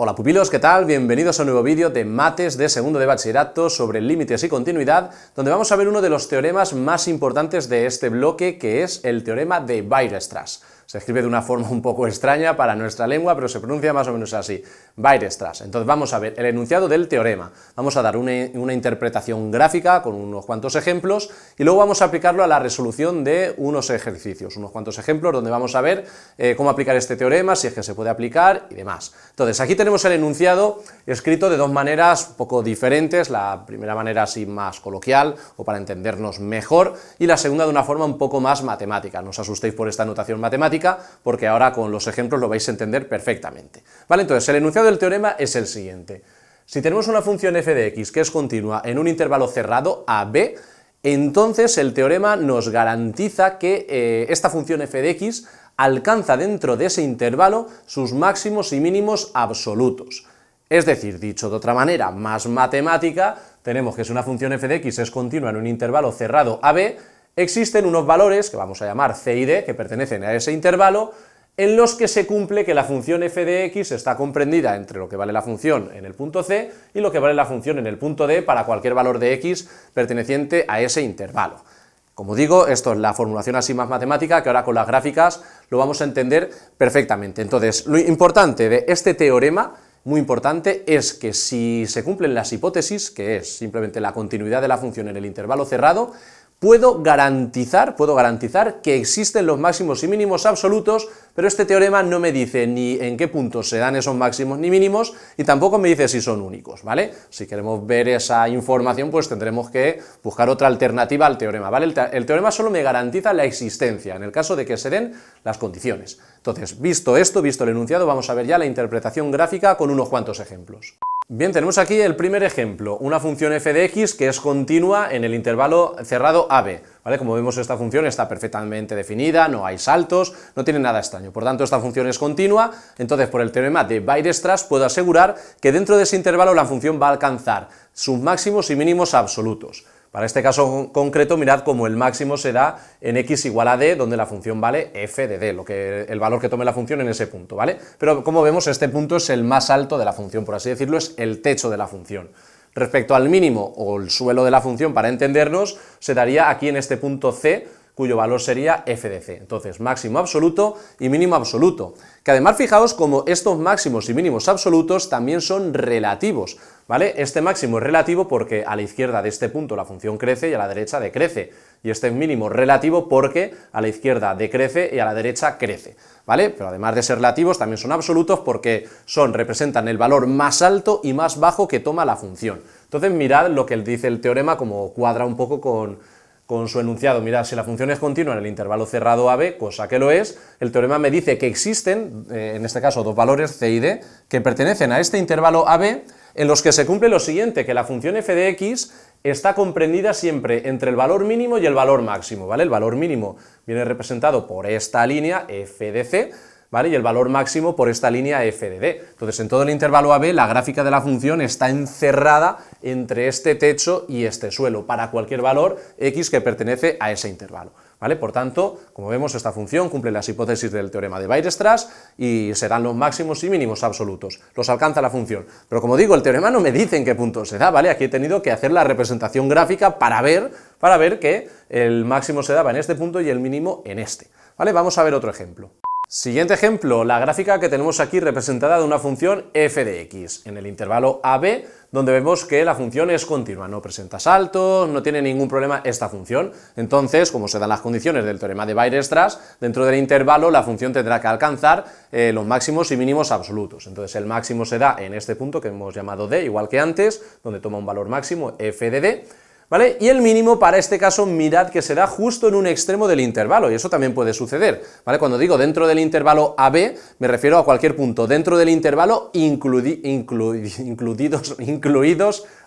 Hola pupilos, ¿qué tal? Bienvenidos a un nuevo vídeo de mates de segundo de bachillerato sobre límites y continuidad, donde vamos a ver uno de los teoremas más importantes de este bloque, que es el teorema de Weierstrass. Se escribe de una forma un poco extraña para nuestra lengua, pero se pronuncia más o menos así, Weierstrass. Entonces vamos a ver el enunciado del teorema, vamos a dar una interpretación gráfica con unos cuantos ejemplos y luego vamos a aplicarlo a la resolución de unos ejercicios, unos cuantos ejemplos donde vamos a ver cómo aplicar este teorema, si es que se puede aplicar y demás. Entonces aquí tenemos el enunciado escrito de dos maneras un poco diferentes, la primera manera así más coloquial o para entendernos mejor y la segunda de una forma un poco más matemática. No os asustéis por esta notación matemática, porque ahora con los ejemplos lo vais a entender perfectamente. Vale, entonces el enunciado del teorema es el siguiente. Si tenemos una función f de x que es continua en un intervalo cerrado a b, entonces el teorema nos garantiza que esta función f de x alcanza dentro de ese intervalo sus máximos y mínimos absolutos. Es decir, dicho de otra manera más matemática, tenemos que si una función f de x es continua en un intervalo cerrado a b, existen unos valores, que vamos a llamar c y d, que pertenecen a ese intervalo, en los que se cumple que la función f de x está comprendida entre lo que vale la función en el punto c y lo que vale la función en el punto d para cualquier valor de x perteneciente a ese intervalo. Como digo, esto es la formulación así más matemática, que ahora con las gráficas lo vamos a entender perfectamente. Entonces, lo importante de este teorema, muy importante, es que si se cumplen las hipótesis, que es simplemente la continuidad de la función en el intervalo cerrado, puedo garantizar que existen los máximos y mínimos absolutos, pero este teorema no me dice ni en qué puntos se dan esos máximos ni mínimos, y tampoco me dice si son únicos, ¿vale? Si queremos ver esa información, pues tendremos que buscar otra alternativa al teorema, ¿vale? El teorema solo me garantiza la existencia, en el caso de que se den las condiciones. Entonces, visto esto, visto el enunciado, vamos a ver ya la interpretación gráfica con unos cuantos ejemplos. Bien, tenemos aquí el primer ejemplo, una función f de x que es continua en el intervalo cerrado AB, ¿vale? Como vemos, esta función está perfectamente definida, no hay saltos, no tiene nada extraño, por tanto esta función es continua. Entonces por el teorema de Weierstrass puedo asegurar que dentro de ese intervalo la función va a alcanzar sus máximos y mínimos absolutos. Para este caso concreto, mirad cómo el máximo se da en x igual a d, donde la función vale f de d, el valor que tome la función en ese punto, ¿vale? Pero como vemos, este punto es el más alto de la función, por así decirlo, es el techo de la función. Respecto al mínimo o el suelo de la función, para entendernos, se daría aquí en este punto c, cuyo valor sería f de c. Entonces, máximo absoluto y mínimo absoluto. Que además, fijaos como estos máximos y mínimos absolutos también son relativos, ¿vale? Este máximo es relativo porque a la izquierda de este punto la función crece y a la derecha decrece, y este mínimo es relativo porque a la izquierda decrece y a la derecha crece, ¿vale? Pero además de ser relativos, también son absolutos porque representan el valor más alto y más bajo que toma la función. Entonces, mirad lo que dice el teorema, como cuadra un poco con su enunciado. Mirad, si la función es continua en el intervalo cerrado AB, cosa que lo es, el teorema me dice que existen, en este caso, dos valores c y d, que pertenecen a este intervalo AB, en los que se cumple lo siguiente, que la función f de x está comprendida siempre entre el valor mínimo y el valor máximo, ¿vale? El valor mínimo viene representado por esta línea f de c, ¿vale? Y el valor máximo por esta línea f de d. Entonces, en todo el intervalo AB, la gráfica de la función está encerrada entre este techo y este suelo, para cualquier valor x que pertenece a ese intervalo, ¿vale? Por tanto, como vemos, esta función cumple las hipótesis del teorema de Weierstrass y se dan los máximos y mínimos absolutos, los alcanza la función. Pero como digo, el teorema no me dice en qué punto se da, ¿vale? Aquí he tenido que hacer la representación gráfica para ver que el máximo se daba en este punto y el mínimo en este, ¿vale? Vamos a ver otro ejemplo. Siguiente ejemplo, la gráfica que tenemos aquí representada de una función f de x en el intervalo AB, donde vemos que la función es continua, no presenta saltos, no tiene ningún problema esta función. Entonces, como se dan las condiciones del teorema de Weierstrass, dentro del intervalo la función tendrá que alcanzar los máximos y mínimos absolutos. Entonces el máximo se da en este punto que hemos llamado d, igual que antes, donde toma un valor máximo f de d, ¿vale? Y el mínimo para este caso, mirad que se da justo en un extremo del intervalo, y eso también puede suceder, ¿vale? Cuando digo dentro del intervalo AB, me refiero a cualquier punto dentro del intervalo incluidos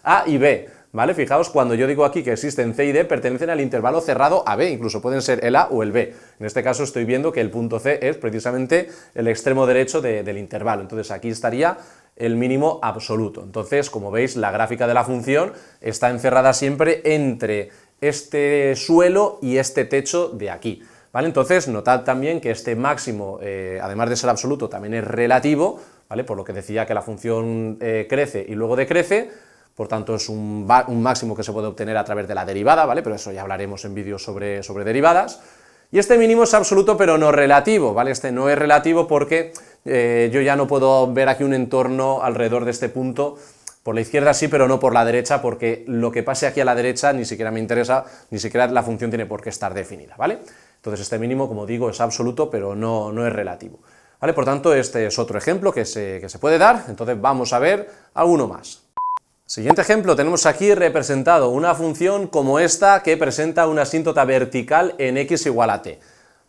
A y B, ¿vale? Fijaos, cuando yo digo aquí que existen C y D, pertenecen al intervalo cerrado AB, incluso pueden ser el A o el B. En este caso estoy viendo que el punto C es precisamente el extremo derecho del intervalo, entonces aquí estaría el mínimo absoluto. Entonces, como veis, la gráfica de la función está encerrada siempre entre este suelo y este techo de aquí, ¿vale? Entonces, notad también que este máximo, además de ser absoluto, también es relativo, ¿vale? Por lo que decía que la función crece y luego decrece, por tanto es un máximo que se puede obtener a través de la derivada, ¿vale? Pero eso ya hablaremos en vídeos sobre derivadas. Y este mínimo es absoluto pero no relativo, ¿vale? Este no es relativo porque yo ya no puedo ver aquí un entorno alrededor de este punto. Por la izquierda sí, pero no por la derecha, porque lo que pase aquí a la derecha ni siquiera me interesa, ni siquiera la función tiene por qué estar definida, ¿vale? Entonces este mínimo, como digo, es absoluto, pero no es relativo, ¿vale? Por tanto, este es otro ejemplo que se puede dar, entonces vamos a ver alguno más. Siguiente ejemplo, tenemos aquí representado una función como esta que presenta una asíntota vertical en x igual a t.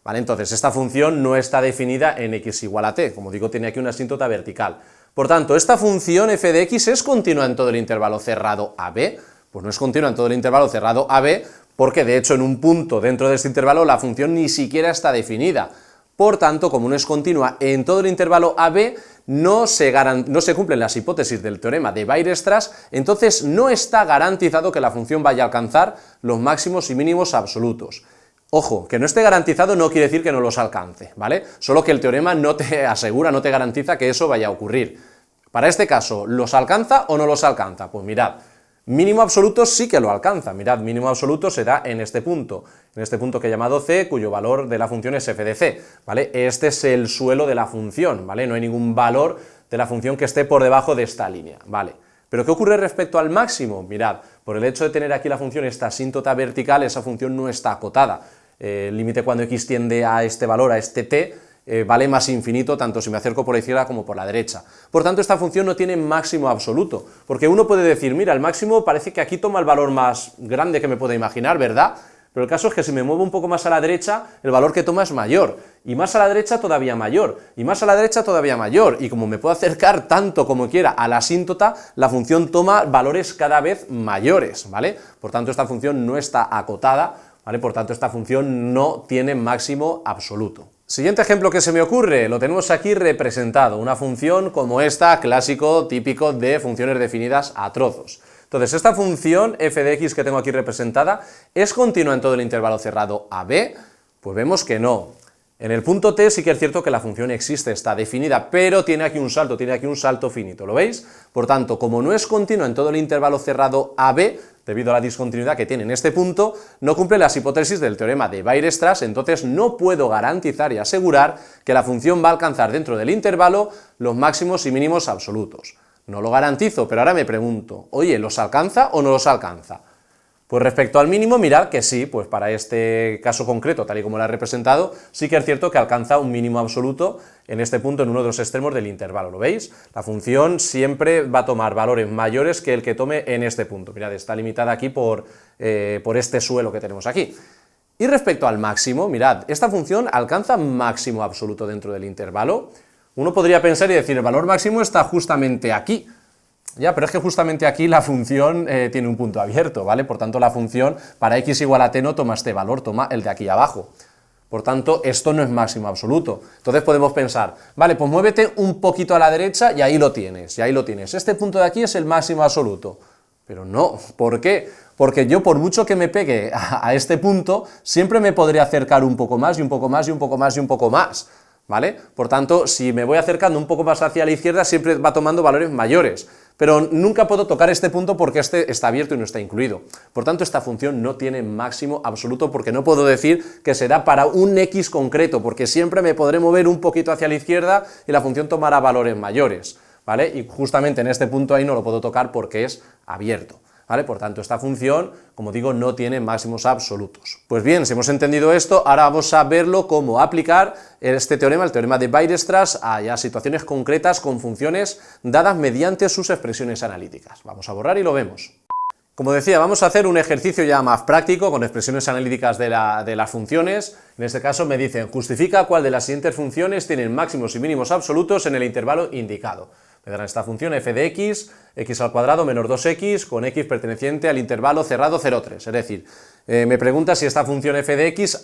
¿Vale? Entonces, esta función no está definida en x igual a t, como digo, tiene aquí una asíntota vertical. Por tanto, esta función f de x es continua en todo el intervalo cerrado AB, pues no es continua en todo el intervalo cerrado AB, porque de hecho en un punto dentro de este intervalo la función ni siquiera está definida. Por tanto, como no es continua en todo el intervalo AB, no se cumplen las hipótesis del teorema de Weierstrass, entonces no está garantizado que la función vaya a alcanzar los máximos y mínimos absolutos. Ojo, que no esté garantizado no quiere decir que no los alcance, ¿vale? Solo que el teorema no te asegura, no te garantiza que eso vaya a ocurrir. Para este caso, ¿los alcanza o no los alcanza? Pues mirad, mínimo absoluto sí que lo alcanza, mirad, mínimo absoluto se da en este punto que he llamado c, cuyo valor de la función es f de c, ¿vale? Este es el suelo de la función, ¿vale? No hay ningún valor de la función que esté por debajo de esta línea, ¿vale? ¿Pero qué ocurre respecto al máximo? Mirad, por el hecho de tener aquí la función esta asíntota vertical, esa función no está acotada. El límite cuando x tiende a este valor, a este t, vale más infinito, tanto si me acerco por la izquierda como por la derecha. Por tanto, esta función no tiene máximo absoluto, porque uno puede decir, mira, el máximo parece que aquí toma el valor más grande que me pueda imaginar, ¿verdad? Pero el caso es que si me muevo un poco más a la derecha, el valor que toma es mayor, y más a la derecha todavía mayor, y más a la derecha todavía mayor, y como me puedo acercar tanto como quiera a la asíntota, la función toma valores cada vez mayores, ¿vale? Por tanto, esta función no está acotada, ¿vale? Por tanto, esta función no tiene máximo absoluto. Siguiente ejemplo que se me ocurre, lo tenemos aquí representado, una función como esta, clásico, típico de funciones definidas a trozos. Entonces, esta función f de x que tengo aquí representada, ¿es continua en todo el intervalo cerrado AB? Pues vemos que no. En el punto t sí que es cierto que la función existe, está definida, pero tiene aquí un salto finito, ¿lo veis? Por tanto, como no es continua en todo el intervalo cerrado AB, debido a la discontinuidad que tiene en este punto, no cumple las hipótesis del teorema de Weierstrass, entonces no puedo garantizar y asegurar que la función va a alcanzar dentro del intervalo los máximos y mínimos absolutos. No lo garantizo, pero ahora me pregunto, oye, ¿los alcanza o no los alcanza? Pues respecto al mínimo, mirad que sí, pues para este caso concreto, tal y como lo he representado, sí que es cierto que alcanza un mínimo absoluto en este punto, en uno de los extremos del intervalo, ¿lo veis? La función siempre va a tomar valores mayores que el que tome en este punto, mirad, está limitada aquí por este suelo que tenemos aquí. Y respecto al máximo, mirad, esta función alcanza máximo absoluto dentro del intervalo. Uno podría pensar y decir, el valor máximo está justamente aquí. Ya, pero es que justamente aquí la función tiene un punto abierto, ¿vale? Por tanto, la función para x igual a t no toma este valor, toma el de aquí abajo. Por tanto, esto no es máximo absoluto. Entonces podemos pensar, vale, pues muévete un poquito a la derecha y ahí lo tienes, Este punto de aquí es el máximo absoluto. Pero no, ¿por qué? Porque yo, por mucho que me pegue a este punto, siempre me podré acercar un poco más y un poco más y un poco más y un poco más, ¿vale? Por tanto, si me voy acercando un poco más hacia la izquierda, siempre va tomando valores mayores, pero nunca puedo tocar este punto porque este está abierto y no está incluido. Por tanto, esta función no tiene máximo absoluto porque no puedo decir que será para un x concreto, porque siempre me podré mover un poquito hacia la izquierda y la función tomará valores mayores, ¿vale? Y justamente en este punto ahí no lo puedo tocar porque es abierto, ¿vale? Por tanto, esta función, como digo, no tiene máximos absolutos. Pues bien, si hemos entendido esto, ahora vamos a verlo cómo aplicar este teorema, el teorema de Weierstrass, a ya situaciones concretas con funciones dadas mediante sus expresiones analíticas. Vamos a borrar y lo vemos. Como decía, vamos a hacer un ejercicio ya más práctico con expresiones analíticas de las funciones. En este caso me dicen, justifica cuál de las siguientes funciones tienen máximos y mínimos absolutos en el intervalo indicado. Me darán esta función f de x, x al cuadrado menos 2x, con x perteneciente al intervalo cerrado 0,3. Es decir, me pregunta si esta función f de x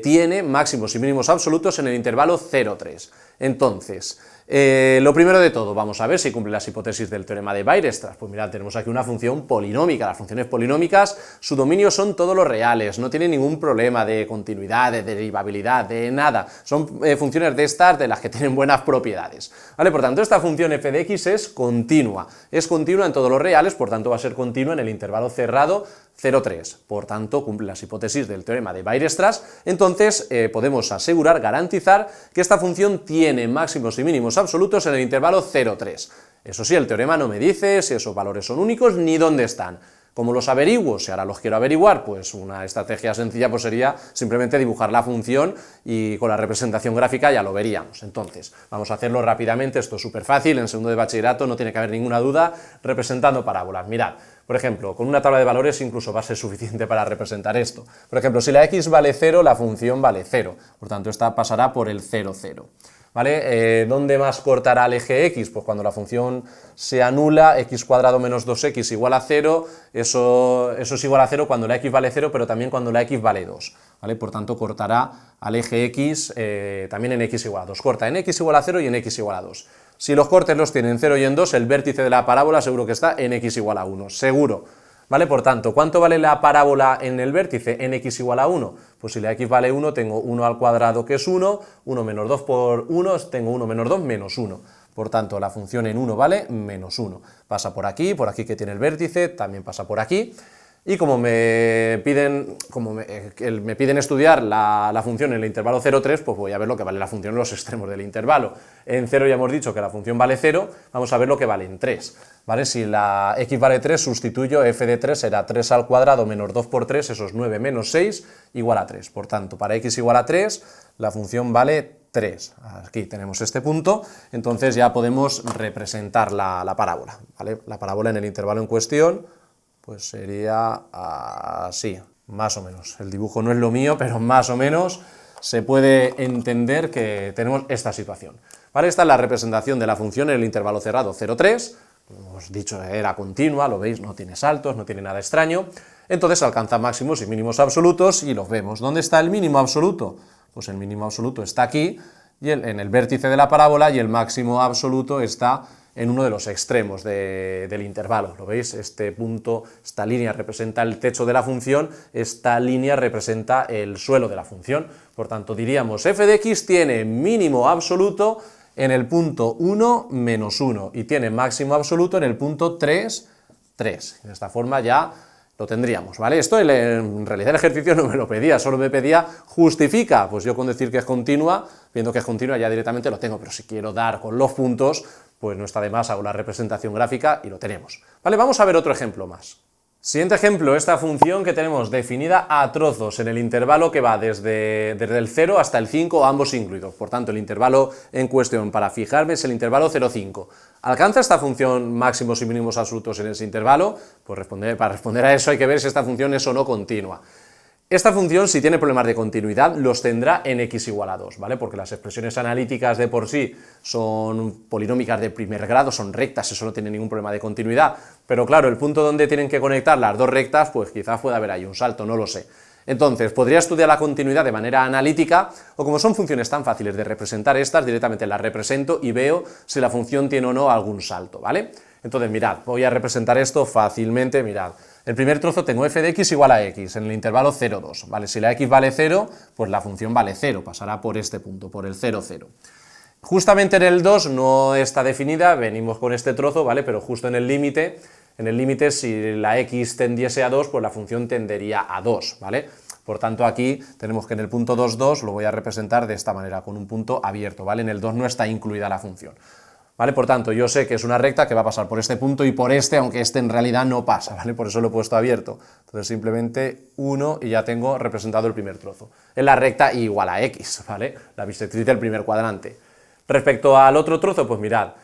tiene máximos y mínimos absolutos en el intervalo 0,3. Entonces, Lo primero de todo, vamos a ver si cumple las hipótesis del teorema de Weierstrass. Pues mirad, tenemos aquí una función polinómica. Las funciones polinómicas, su dominio son todos los reales, no tienen ningún problema de continuidad, de derivabilidad, de nada. Son funciones de estas de las que tienen buenas propiedades, ¿vale? Por tanto, esta función f de x es continua en todos los reales, por tanto va a ser continua en el intervalo cerrado 0,3, por tanto cumple las hipótesis del teorema de Weierstrass. Entonces podemos asegurar, garantizar que esta función tiene máximos y mínimos absolutos en el intervalo 0,3. Eso sí, el teorema no me dice si esos valores son únicos ni dónde están. ¿Cómo los averiguo? Si ahora los quiero averiguar, pues una estrategia sencilla pues sería simplemente dibujar la función y con la representación gráfica ya lo veríamos. Entonces, vamos a hacerlo rápidamente, esto es súper fácil, en segundo de bachillerato no tiene que haber ninguna duda, representando parábolas. Mirad, por ejemplo, con una tabla de valores incluso va a ser suficiente para representar esto. Por ejemplo, si la x vale 0, la función vale 0, por tanto esta pasará por el 0, 0. ¿Vale? ¿Dónde más cortará el eje x? Pues cuando la función se anula, x cuadrado menos 2x igual a 0, eso es igual a 0 cuando la x vale 0, pero también cuando la x vale 2, ¿vale? Por tanto, cortará al eje x también en x igual a 2, corta en x igual a 0 y en x igual a 2. Si los cortes los tienen en 0 y en 2, el vértice de la parábola seguro que está en x igual a 1, seguro. ¿Vale? Por tanto, ¿cuánto vale la parábola en el vértice? En x igual a 1. Pues si la x vale 1, tengo 1 al cuadrado que es 1, 1 menos 2 por 1, tengo 1 menos 2 menos 1. Por tanto, la función en 1 vale menos 1. Pasa por aquí que tiene el vértice, también pasa por aquí. Y como me piden estudiar la función en el intervalo 0,3, pues voy a ver lo que vale la función en los extremos del intervalo. En 0 ya hemos dicho que la función vale 0, vamos a ver lo que vale en 3. ¿Vale? Si la x vale 3, sustituyo f de 3 será 3 al cuadrado menos 2 por 3, eso es 9 menos 6, igual a 3. Por tanto, para x igual a 3, la función vale 3. Aquí tenemos este punto, entonces ya podemos representar la parábola, ¿vale? La parábola en el intervalo en cuestión pues sería así, más o menos. El dibujo no es lo mío, pero más o menos se puede entender que tenemos esta situación. ¿Vale? Esta es la representación de la función en el intervalo cerrado 0,3, como hemos dicho, era continua, lo veis, no tiene saltos, no tiene nada extraño, entonces alcanza máximos y mínimos absolutos y los vemos. ¿Dónde está el mínimo absoluto? Pues el mínimo absoluto está aquí, y en el vértice de la parábola, y el máximo absoluto está en uno de los extremos del intervalo. ¿Lo veis? Este punto, esta línea representa el techo de la función, esta línea representa el suelo de la función. Por tanto, diríamos f de x tiene mínimo absoluto en el punto 1, menos 1, y tiene máximo absoluto en el punto 3, 3. De esta forma ya lo tendríamos, ¿vale? Esto en realidad el ejercicio no me lo pedía, solo me pedía justifica, pues yo con decir que es continua, viendo que es continua ya directamente lo tengo, pero si quiero dar con los puntos, pues no está de más, hago la representación gráfica y lo tenemos. Vale, vamos a ver otro ejemplo más. Siguiente ejemplo, esta función que tenemos definida a trozos en el intervalo que va desde el 0 hasta el 5, ambos incluidos. Por tanto, el intervalo en cuestión para fijarme es el intervalo 0,5. ¿Alcanza esta función máximos y mínimos absolutos en ese intervalo? Pues para responder a eso hay que ver si esta función es o no continua. Esta función, si tiene problemas de continuidad, los tendrá en x igual a 2, ¿vale? Porque las expresiones analíticas de por sí son polinómicas de primer grado, son rectas, eso no tiene ningún problema de continuidad, pero claro, el punto donde tienen que conectar las dos rectas, pues quizás pueda haber ahí un salto, no lo sé. Entonces, podría estudiar la continuidad de manera analítica, o como son funciones tan fáciles de representar estas, directamente las represento y veo si la función tiene o no algún salto, ¿vale? Entonces, mirad, voy a representar esto fácilmente, mirad. El primer trozo tengo f de x igual a x, en el intervalo 0, 2, ¿vale? Si la x vale 0, pues la función vale 0, pasará por este punto, por el 0, 0. Justamente en el 2 no está definida, venimos con este trozo, ¿vale? Pero justo en el límite, si la x tendiese a 2, pues la función tendería a 2, ¿vale? Por tanto, aquí tenemos que en el punto 2, 2 lo voy a representar de esta manera, con un punto abierto, ¿vale? En el 2 no está incluida la función. ¿Vale? Por tanto, yo sé que es una recta que va a pasar por este punto y por este, aunque este en realidad no pasa, ¿vale? Por eso lo he puesto abierto. Entonces simplemente 1 y ya tengo representado el primer trozo. Es la recta igual a x, ¿vale? La bisectriz del primer cuadrante. Respecto al otro trozo, pues mirad,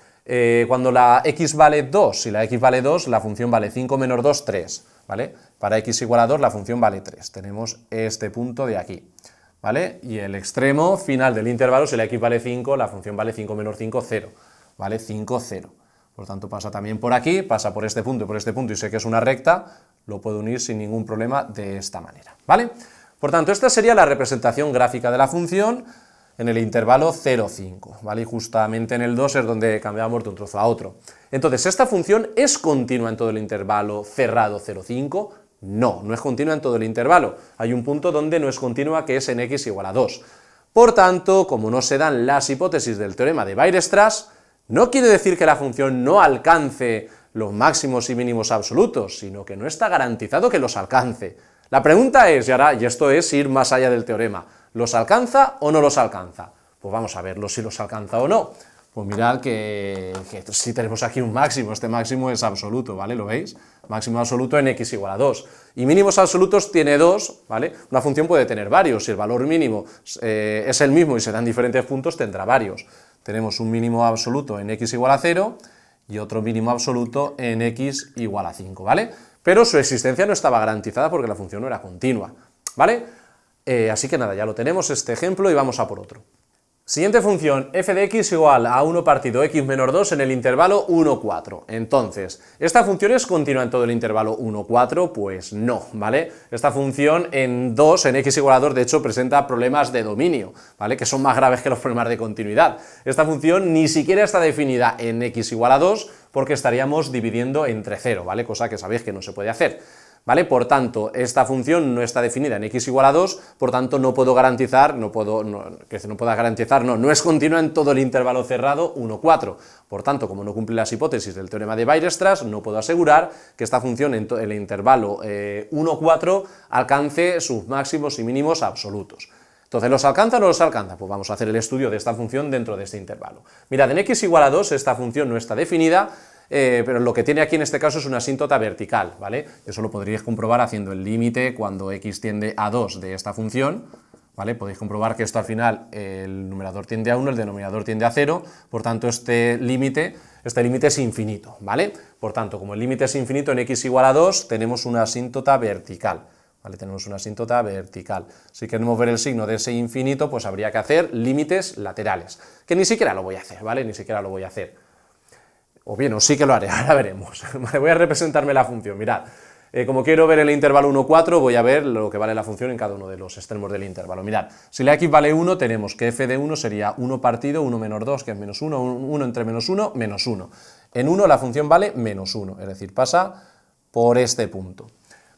cuando la x vale 2, si la x vale 2, la función vale 5 menos 2, 3, ¿vale? Para x igual a 2, la función vale 3. Tenemos este punto de aquí, ¿vale? Y el extremo final del intervalo, si la x vale 5, la función vale 5 menos 5, 0. ¿Vale? 5, 0. Por tanto, pasa también por aquí, pasa por este punto y por este punto, y sé que es una recta, lo puedo unir sin ningún problema de esta manera, ¿vale? Por tanto, esta sería la representación gráfica de la función en el intervalo 0,5, ¿vale? Y justamente en el 2 es donde cambiamos de un trozo a otro. Entonces, ¿esta función es continua en todo el intervalo cerrado 0,5? No, no es continua en todo el intervalo. Hay un punto donde no es continua, que es en x igual a 2. Por tanto, como no se dan las hipótesis del teorema de Weierstrass, no quiere decir que la función no alcance los máximos y mínimos absolutos, sino que no está garantizado que los alcance. La pregunta es, y esto es ir más allá del teorema, ¿los alcanza o no los alcanza? Pues vamos a verlo si los alcanza o no. Pues mirad que si tenemos aquí un máximo, este máximo es absoluto, ¿vale? ¿Lo veis? Máximo absoluto en x igual a 2. Y mínimos absolutos tiene 2, ¿vale? Una función puede tener varios, si el valor mínimo es el mismo y se dan diferentes puntos, tendrá varios. Tenemos un mínimo absoluto en x igual a 0 y otro mínimo absoluto en x igual a 5, ¿vale? Pero su existencia no estaba garantizada porque la función no era continua, ¿vale? Así que nada, ya lo tenemos este ejemplo y vamos a por otro. Siguiente función, f de x igual a 1 partido x menos 2 en el intervalo 1, 4. Entonces, ¿esta función es continua en todo el intervalo 1, 4? Pues no, ¿vale? Esta función en x igual a 2, de hecho, presenta problemas de dominio, ¿vale? Que son más graves que los problemas de continuidad. Esta función ni siquiera está definida en x igual a 2 porque estaríamos dividiendo entre 0, ¿vale? Cosa que sabéis que no se puede hacer. ¿Vale? Por tanto, esta función no está definida en x igual a 2, por tanto no puedo garantizar, no es continua en todo el intervalo cerrado 1, 4. Por tanto, como no cumple las hipótesis del teorema de Weierstrass, no puedo asegurar que esta función en el intervalo 1, 4 alcance sus máximos y mínimos absolutos. Entonces, ¿los alcanza o no los alcanza? Pues vamos a hacer el estudio de esta función dentro de este intervalo. Mirad, en x igual a 2 esta función no está definida, pero lo que tiene aquí en este caso es una asíntota vertical, ¿vale? Eso lo podríais comprobar haciendo el límite cuando x tiende a 2 de esta función, ¿vale? Podéis comprobar que esto al final, el numerador tiende a 1, el denominador tiende a 0, por tanto este límite es infinito, ¿vale? Por tanto, como el límite es infinito en x igual a 2, tenemos una asíntota vertical, ¿vale? Tenemos una asíntota vertical. Si queremos ver el signo de ese infinito, pues habría que hacer límites laterales, que ni siquiera lo voy a hacer, ¿vale? Ni siquiera lo voy a hacer. O bien, o sí que lo haré, ahora veremos. Voy a representarme la función, mirad. Como quiero ver el intervalo 1, 4, voy a ver lo que vale la función en cada uno de los extremos del intervalo. Mirad, si la x vale 1, tenemos que f de 1 sería 1 partido 1 menos 2, que es menos 1, 1 entre menos 1, menos 1. En 1 la función vale menos 1, es decir, pasa por este punto,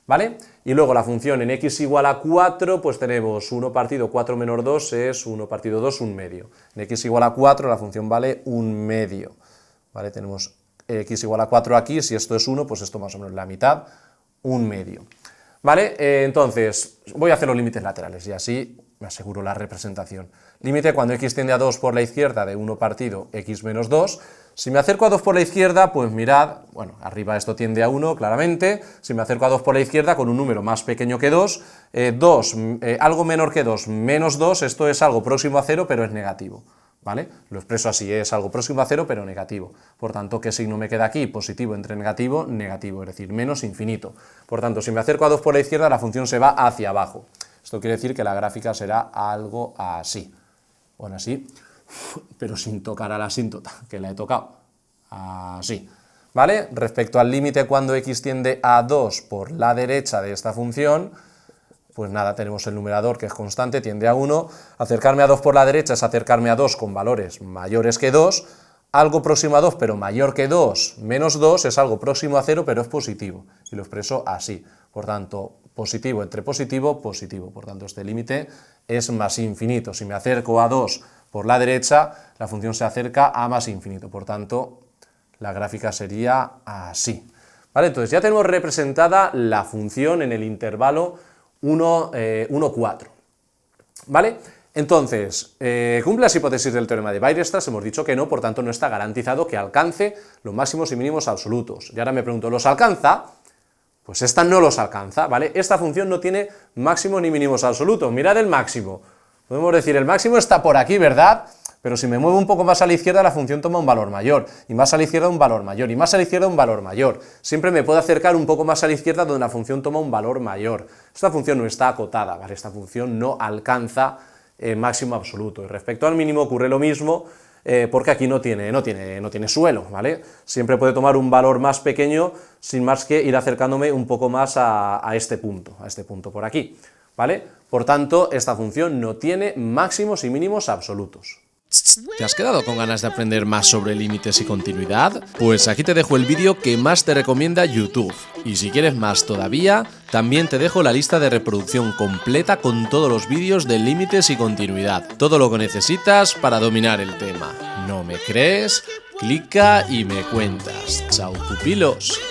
¿vale? Y luego la función en x igual a 4, pues tenemos 1 partido 4 menos 2 es 1 partido 2, 1 medio. En x igual a 4 la función vale 1 medio. ¿Vale? Tenemos x igual a 4 aquí, si esto es 1, pues esto más o menos la mitad, 1 medio. ¿Vale? Entonces, voy a hacer los límites laterales y así me aseguro la representación. Límite cuando x tiende a 2 por la izquierda de 1 partido x menos 2. Si me acerco a 2 por la izquierda, pues mirad, bueno, arriba esto tiende a 1, claramente. Si me acerco a 2 por la izquierda con un número más pequeño que 2, algo menor que 2 menos 2, esto es algo próximo a 0, pero es negativo. ¿Vale? Lo expreso así, es algo próximo a 0, pero negativo. Por tanto, ¿qué signo me queda aquí? Positivo entre negativo, negativo, es decir, menos infinito. Por tanto, si me acerco a 2 por la izquierda, la función se va hacia abajo. Esto quiere decir que la gráfica será algo así. Bueno, así, pero sin tocar a la asíntota, que la he tocado. Así. ¿Vale? Respecto al límite cuando x tiende a 2 por la derecha de esta función, pues nada, tenemos el numerador que es constante, tiende a 1, acercarme a 2 por la derecha es acercarme a 2 con valores mayores que 2, algo próximo a 2 pero mayor que 2 menos 2 es algo próximo a 0 pero es positivo, y lo expreso así, por tanto, positivo entre positivo, positivo, por tanto este límite es más infinito, si me acerco a 2 por la derecha, la función se acerca a más infinito, por tanto, la gráfica sería así, ¿vale? Entonces ya tenemos representada la función en el intervalo 1, 4, ¿vale? Entonces, ¿cumple las hipótesis del teorema de Weierstrass? Hemos dicho que no, por tanto no está garantizado que alcance los máximos y mínimos absolutos. Y ahora me pregunto, ¿los alcanza? Pues esta no los alcanza, ¿vale? Esta función no tiene máximos ni mínimos absolutos. Mirad el máximo. Podemos decir, el máximo está por aquí, ¿verdad? Pero si me muevo un poco más a la izquierda, la función toma un valor mayor, y más a la izquierda un valor mayor, y más a la izquierda un valor mayor. Siempre me puedo acercar un poco más a la izquierda donde la función toma un valor mayor. Esta función no está acotada, ¿vale? Esta función no alcanza máximo absoluto. Y respecto al mínimo ocurre lo mismo, porque aquí no tiene suelo, ¿vale? Siempre puede tomar un valor más pequeño, sin más que ir acercándome un poco más a este punto por aquí. ¿vale? Por tanto, esta función no tiene máximos y mínimos absolutos. ¿Te has quedado con ganas de aprender más sobre límites y continuidad? Pues aquí te dejo el vídeo que más te recomienda YouTube. Y si quieres más todavía, también te dejo la lista de reproducción completa con todos los vídeos de límites y continuidad. Todo lo que necesitas para dominar el tema. ¿No me crees? Clica y me cuentas. ¡Chao, pupilos!